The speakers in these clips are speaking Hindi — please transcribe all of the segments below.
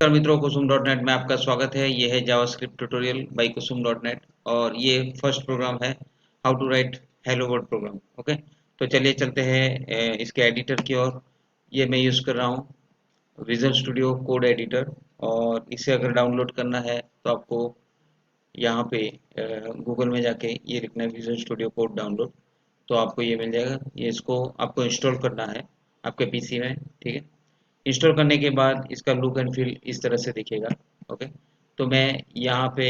नमस्कार मित्रों, कुसुम डॉट नेट में आपका स्वागत है। ये है JavaScript tutorial by Kusum dot net और ये फर्स्ट प्रोग्राम है how to write hello world program. Okay, तो चलिए चलते हैं इसके एडिटर की ओर। ये मैं यूज़ कर रहा हूँ विजुअल स्टूडियो कोड एडिटर। और इसे अगर डाउनलोड करना है तो आपको यहाँ पे गूगल में जाके ये लिखना है विजुअल स्टूडियो कोड डाउनलोड, तो आपको ये मिल जाएगा। ये इसको आपको इंस्टॉल करना है आपके पीसी में। ठीक है, इंस्टॉल करने के बाद इसका लुक एंड फील इस तरह से दिखेगा। ओके, तो मैं यहाँ पे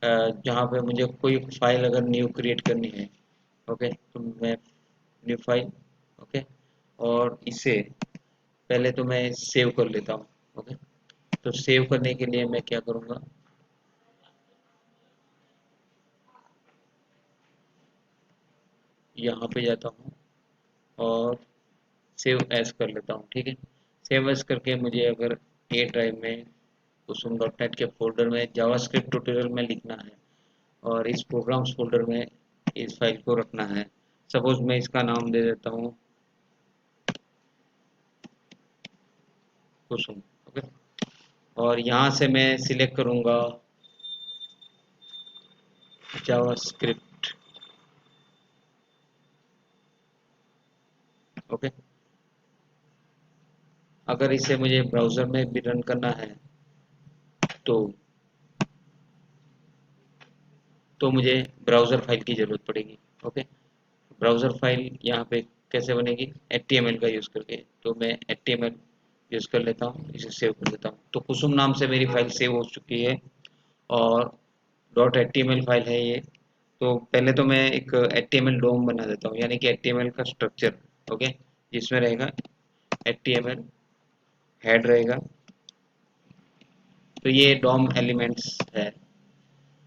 जहाँ पे मुझे कोई फाइल अगर न्यू क्रिएट करनी है, ओके, तो मैं न्यू फाइल, ओके, और इसे पहले तो मैं सेव कर लेता हूँ। ओके, तो सेव करने के लिए मैं क्या करूँगा, यहाँ पे जाता हूँ और सेव एज कर लेता हूँ। ठीक है, सेव एज करके मुझे अगर ए ड्राइव में कुसुम डॉट नेट के फोल्डर में जावास्क्रिप्ट ट्यूटोरियल में लिखना है और इस प्रोग्राम्स फोल्डर में इस फाइल को रखना है। सपोज मैं इसका नाम दे देता हूँ कुसुम। ओके, और यहाँ से मैं सिलेक्ट करूँगा जावास्क्रिप्ट। ओके, अगर इसे मुझे ब्राउज़र में भी रन करना है तो मुझे ब्राउज़र फाइल की ज़रूरत पड़ेगी। ओके, ब्राउज़र फाइल यहाँ पे कैसे बनेगी, HTML का यूज़ करके। तो मैं HTML यूज़ कर लेता हूँ, इसे सेव कर देता हूँ। तो कुसुम नाम से मेरी फाइल सेव हो चुकी है और डॉट HTML फाइल है ये। तो पहले तो मैं एक HTML डोम बना देता हूँ, यानी कि HTML का स्ट्रक्चर। ओके, जिसमें रहेगा HTML हेड रहेगा, तो ये डोम एलिमेंट्स है।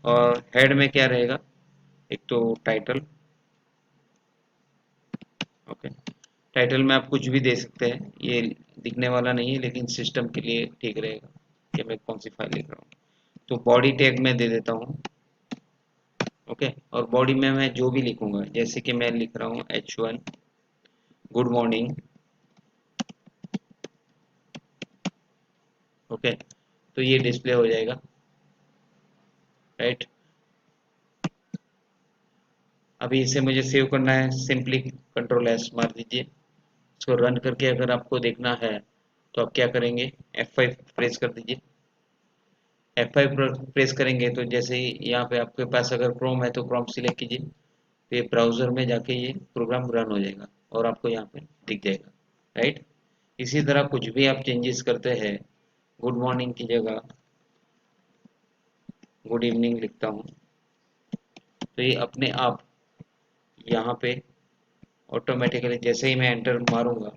और हेड में क्या रहेगा, एक तो टाइटल। ओके, टाइटल में आप कुछ भी दे सकते हैं, ये दिखने वाला नहीं है लेकिन सिस्टम के लिए ठीक रहेगा कि मैं कौन सी फाइल लिख रहा हूँ। तो बॉडी टैग में दे देता हूँ। ओके, और बॉडी में मैं जो भी लिखूंगा, जैसे कि मैं लिख रहा हूँ H1 गुड मॉर्निंग। ओके, तो ये डिस्प्ले हो जाएगा, राइट। अभी इसे मुझे सेव करना है, सिंपली कंट्रोल एस मार दीजिए। इसको रन करके अगर आपको देखना है तो आप क्या करेंगे, F5 प्रेस कर दीजिए। F5 प्रेस करेंगे तो जैसे ही यहाँ पे आपके पास अगर क्रोम है तो क्रोम सिलेक्ट कीजिए, तो ये ब्राउजर में जाके ये प्रोग्राम रन हो जाएगा और आपको यहाँ पे दिख जाएगा, राइट। इसी तरह कुछ भी आप चेंजेस करते हैं, गुड मॉर्निंग की जगह गुड इवनिंग लिखता हूँ, तो ये अपने आप यहाँ पे ऑटोमेटिकली जैसे ही मैं एंटर मारूंगा,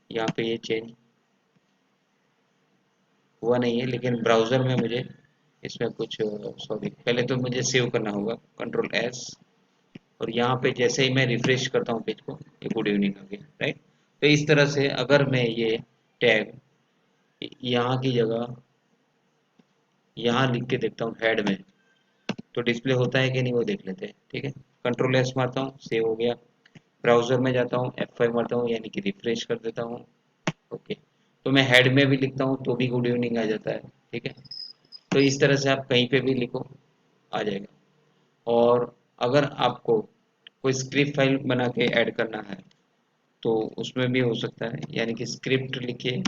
यहाँ पे ये चेंज हुआ नहीं है, लेकिन ब्राउजर में मुझे इसमें कुछ सॉरी, पहले तो मुझे सेव करना होगा, कंट्रोल एस। और यहाँ पे जैसे ही मैं रिफ्रेश करता हूँ पेज को, ये गुड इवनिंग आ गया, राइट। तो इस तरह से अगर मैं ये टैग यहाँ की जगह यहाँ लिख के देखता हूँ हेड में, तो डिस्प्ले होता है कि नहीं वो देख लेते हैं। ठीक है, कंट्रोल एस मारता हूँ, सेव हो गया। ब्राउजर में जाता हूँ, F5 मारता हूँ, यानी कि रिफ्रेश कर देता हूँ। ओके, तो मैं हेड में भी लिखता हूँ तो भी गुड इवनिंग आ जाता है। ठीक है, तो इस तरह से आप कहीं पे भी लिखो, आ जाएगा। और अगर आपको कोई स्क्रिप्ट फाइल बना के ऐड करना है तो उसमें भी हो सकता है, यानी कि स्क्रिप्ट लिखिए,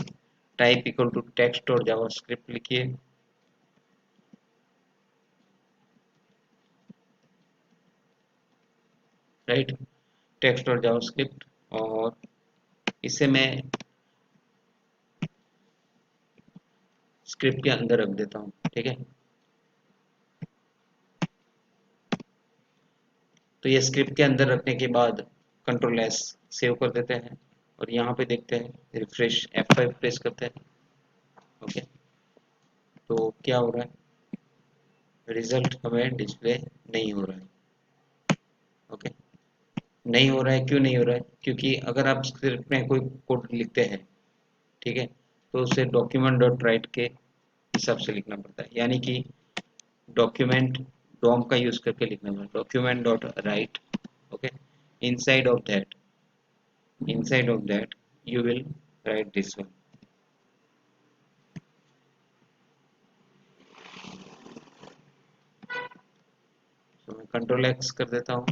टाइप इक्वल टू टेक्स्ट और जावा स्क्रिप्ट लिखिए। राइट, टेक्स्ट और जावा स्क्रिप्ट, और इसे मैं स्क्रिप्ट के अंदर रख देता हूँ। ठीक है, तो ये स्क्रिप्ट के अंदर रखने के बाद कंट्रोल एस सेव कर देते हैं और यहाँ पे देखते हैं, रिफ्रेश F5 प्रेस करते हैं। ओके, तो क्या हो रहा है, रिजल्ट हमें डिस्प्ले नहीं हो रहा है। ओके, नहीं हो रहा है, क्यों नहीं हो रहा है, क्योंकि अगर आप स्क्रिप्ट में कोई कोड लिखते हैं, ठीक है, तो उसे डॉक्यूमेंट डॉट राइट के हिसाब से लिखना पड़ता है, यानी कि डॉक्यूमेंट डॉम का यूज करके लिखना पड़ता है, document dot right. Okay, inside of that inside of that you will write this one। Control x कर देता हूँ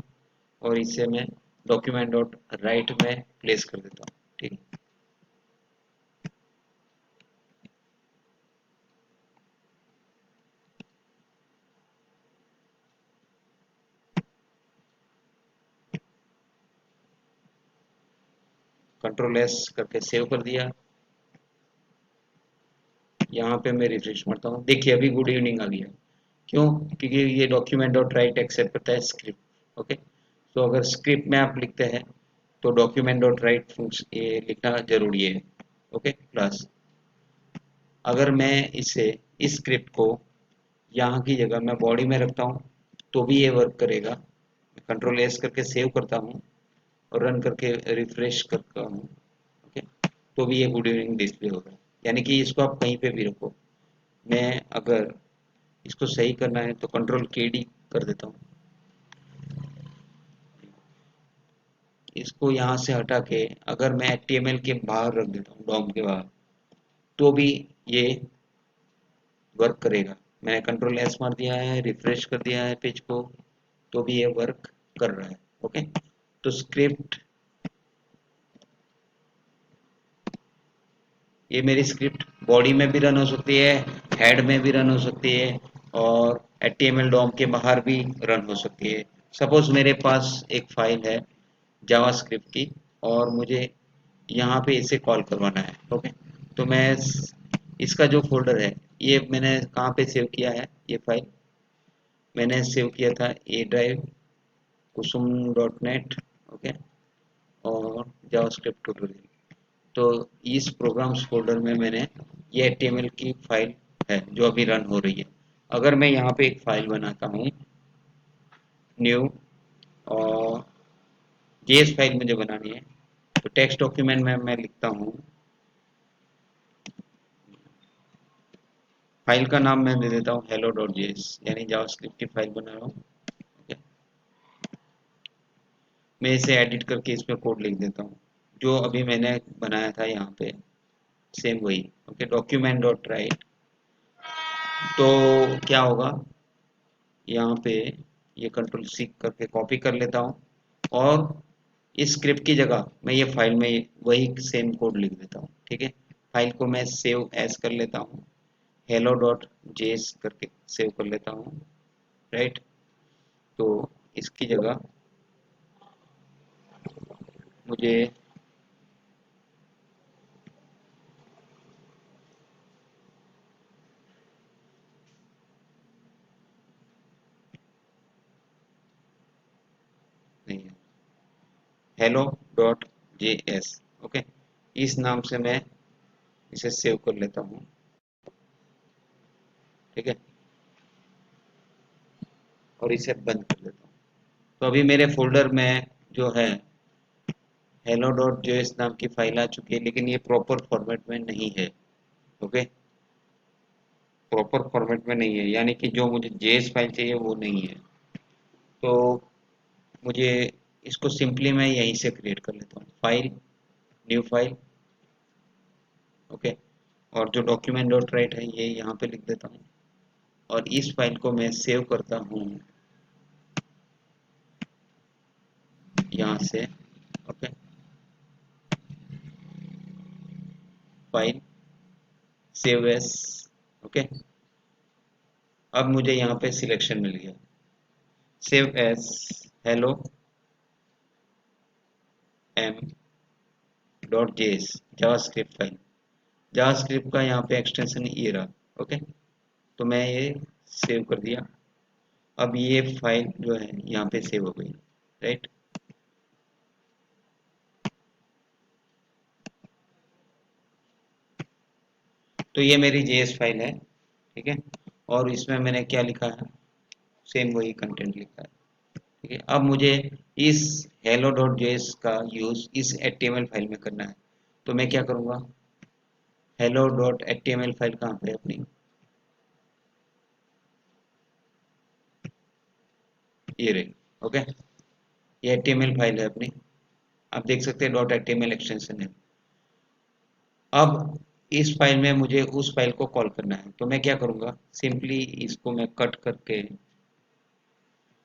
और इसे मैं डॉक्यूमेंट डॉट राइट में प्लेस कर देता हूँ। ठीक है, कंट्रोल एस करके सेव कर दिया। यहाँ पे मैं रिफ्रेश करता हूँ, देखिए अभी गुड इवनिंग आ गया। क्यों? क्योंकि ये डॉक्यूमेंट डॉट राइट एक्सेप्ट करता है स्क्रिप्ट। ओके, तो अगर स्क्रिप्ट में आप लिखते हैं तो डॉक्यूमेंट डॉट राइट ये लिखना जरूरी है। ओके, प्लस अगर मैं इसे इस स्क्रिप्ट को यहाँ की जगह मैं बॉडी में रखता हूँ तो भी ये वर्क करेगा। कंट्रोल एस करके सेव करता हूँ और रन करके रिफ्रेश करता हूँ। ओके, तो भी ये गुड इवनिंग डिस्प्ले होगा। यानी कि इसको आप कहीं पे भी रखो। मैं अगर इसको सही करना है तो कंट्रोल के डी कर देता हूँ, इसको यहाँ से हटा के अगर मैं HTML के बाहर रख देता हूँ, डॉम के बाहर, तो भी ये वर्क करेगा। मैंने कंट्रोल एस मार दिया है, रिफ्रेश कर दिया है पेज को, तो भी ये वर्क कर रहा है। ओके, तो स्क्रिप्ट, ये मेरी स्क्रिप्ट बॉडी में भी रन हो सकती है, हेड में भी रन हो सकती है और HTML डॉम के बाहर भी रन हो सकती है। सपोज मेरे पास एक फाइल है जावास्क्रिप्ट की और मुझे यहाँ पे इसे कॉल करवाना है। ओके, तो मैं इसका जो फोल्डर है ये मैंने कहाँ पे सेव किया है, ये फाइल मैंने सेव किया था ए ड्राइव कुसुम डॉट नेट। ओके, और जावास्क्रिप्ट ट्यूटोरियल, तो इस प्रोग्राम्स फोल्डर में मैंने ये HTML की फाइल है जो अभी रन हो रही है। अगर मैं यहाँ पे एक फाइल बनाता हूँ न्यू, और जेएस फाइल मुझे बनानी है, तो टेक्स्ट डॉक्यूमेंट में मैं लिखता हूँ, फाइल का नाम मैं दे देता हूँ hello डॉट जेएस, यानी जावास्क्रिप्ट की फाइल बना रहा हूँ। ओके, मैं इसे एडिट करके इसमें कोड लिख देता हूँ जो अभी मैंने बनाया था यहाँ पे, सेम वही। ओके, डॉक्यूमेंट डॉट राइट, तो क्या होगा यहाँ पे, ये कंट्रोल सी करके कॉपी कर लेता हूँ और इस स्क्रिप्ट की जगह मैं ये फाइल में वही सेम कोड लिख देता हूँ। ठीक है, फाइल को मैं सेव एज कर लेता हूँ, hello डॉट जेएस करके सेव कर लेता हूँ। राइट, तो इसकी जगह मुझे नहीं है, hello डॉट जेएस। ओके, इस नाम से मैं इसे सेव कर लेता हूँ। ठीक है, और इसे बंद कर देता हूँ। तो अभी मेरे फोल्डर में जो है hello डॉट जेएस नाम की फाइल आ चुकी है, लेकिन ये प्रॉपर फॉर्मेट में नहीं है। ओके, प्रॉपर फॉर्मेट में नहीं है, यानी कि जो मुझे जेएस फाइल चाहिए वो नहीं है। तो मुझे इसको सिंपली मैं यहीं से क्रिएट कर लेता हूँ, फाइल, न्यू फाइल। ओके, और जो डॉक्यूमेंट डॉट राइट है ये यहाँ पे लिख देता हूँ और इस फाइल को मैं सेव करता हूँ यहाँ से। Okay, file, save as. Okay, अब मुझे यहाँ पे सिलेक्शन मिल गया, save as hello M dot JS JavaScript file. JavaScript का यहाँ पे एक्सटेंशन ये रहा। ओके, तो मैं ये सेव कर दिया। अब ये फाइल जो है यहाँ पे सेव हो गई। राइट, तो ये मेरी जेएस फाइल है। ठीक है, और इसमें मैंने क्या लिखा है, सेम वही कंटेंट लिखा है। ठीक है, अब मुझे इस hello डॉट जेएस का यूज इस HTML फाइल में करना है, तो मैं क्या करूँगा, hello डॉट HTML फाइल कहाँ पे है अपनी, ये रही। ओके, ये HTML फाइल है अपनी, आप देख सकते हैं डॉट HTML एक्सटेंशन है। अब इस फाइल में मुझे उस फाइल को कॉल करना है, तो मैं क्या करूँगा, सिंपली इसको मैं कट करके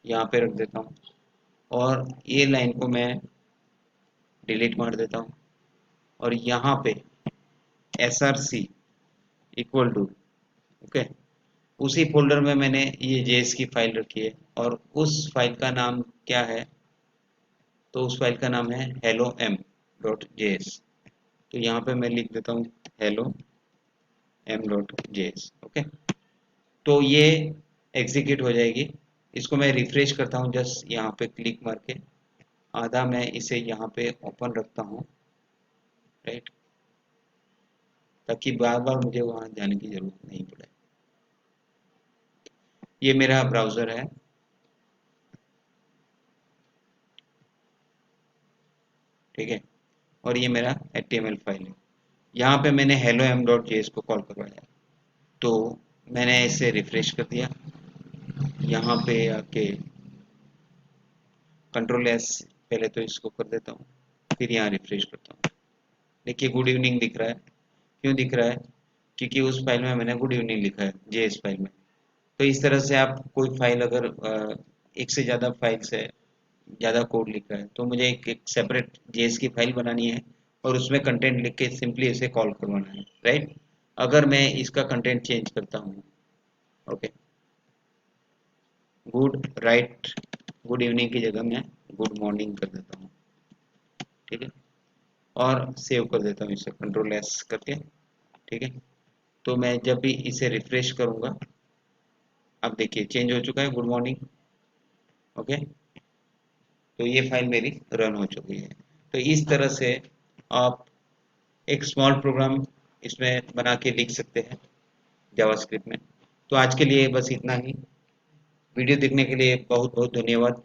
यहाँ पे रख देता हूँ और ये लाइन को मैं डिलीट मार देता हूँ और यहाँ पे src इक्वल टू ओके, उसी फोल्डर में मैंने ये जेएस की फाइल रखी है और उस फाइल का नाम क्या है, तो उस फाइल का नाम है hello m डॉट जेएस। तो यहाँ पे मैं लिख देता हूँ hello m dot JS. Okay, तो ये एग्जीक्यूट हो जाएगी। इसको मैं रिफ्रेश करता हूँ, जस्ट यहाँ पे क्लिक मार के आधा मैं इसे यहाँ पे ओपन रखता हूँ, राइट, ताकि बार बार मुझे वहाँ जाने की जरूरत नहीं पड़े। ये मेरा ब्राउज़र है, ठीक है, और ये मेरा HTML फाइल है। यहाँ पे मैंने hello m.js को कॉल करवाया, तो मैंने इसे रिफ्रेश कर दिया। यहाँ पे आके कंट्रोल एस, पहले तो इसको कर देता हूँ, फिर यहाँ रिफ्रेश करता हूँ। देखिए गुड इवनिंग दिख रहा है। क्यों दिख रहा है? क्योंकि उस फाइल में मैंने गुड इवनिंग लिखा है जेएस फाइल में। तो इस तरह से आप कोई फाइल अगर एक से ज़्यादा फाइल से ज़्यादा कोड लिखा है तो मुझे एक सेपरेट जेएस की फाइल बनानी है और उसमें कंटेंट लिख के सिंपली इसे कॉल करवाना है, राइट। अगर मैं इसका कंटेंट चेंज करता हूँ, okay, good right, good evening की जगह मैं गुड मॉर्निंग कर देता हूँ, ठीक है, और सेव कर देता हूँ इसे कंट्रोल एस करके, ठीक है। तो मैं जब भी इसे रिफ्रेश करूँगा, अब देखिए चेंज हो चुका है गुड मॉर्निंग, ओके। तो ये फाइल मेरी रन हो चुकी है। तो इस तरह से आप एक स्मॉल प्रोग्राम इसमें बना के लिख सकते हैं जावास्क्रिप्ट में। तो आज के लिए बस इतना ही। वीडियो देखने के लिए बहुत बहुत धन्यवाद।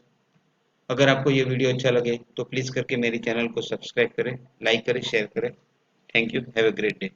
अगर आपको ये वीडियो अच्छा लगे तो प्लीज़ करके मेरे चैनल को सब्सक्राइब करें, लाइक करें, शेयर करें। Thank you, have a great day.